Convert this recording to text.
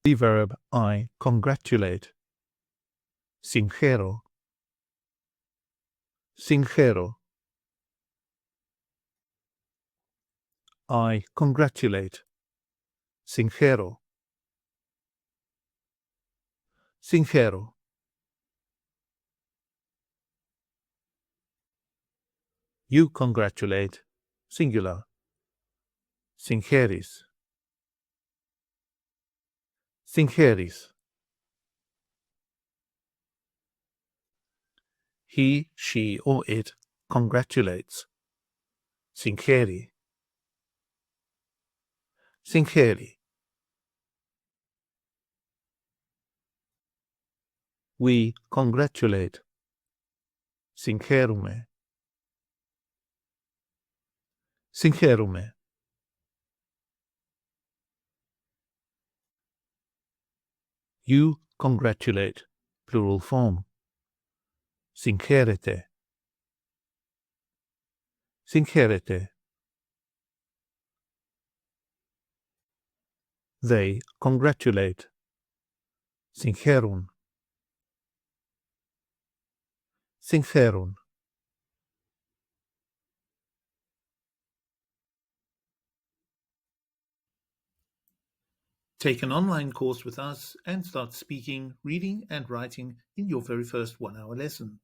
The verb I congratulate. Συγχαίρω. Συγχαίρω. I congratulate. Συγχαίρω. Συγχαίρω. You congratulate. Singular. Συγχαίρεις. Συγχαίρεις. He, she, or it congratulates. Συγχαίρει. Συγχαίρει. We congratulate. Συγχαίρουμε. Συγχαίρουμε. You congratulate. Plural form. Συγχαίρετε. Συγχαίρετε. They congratulate. Συγχαίρουν. Συγχαίρουν. Take an online course with us and start speaking, reading and writing in your very first 1-hour lesson.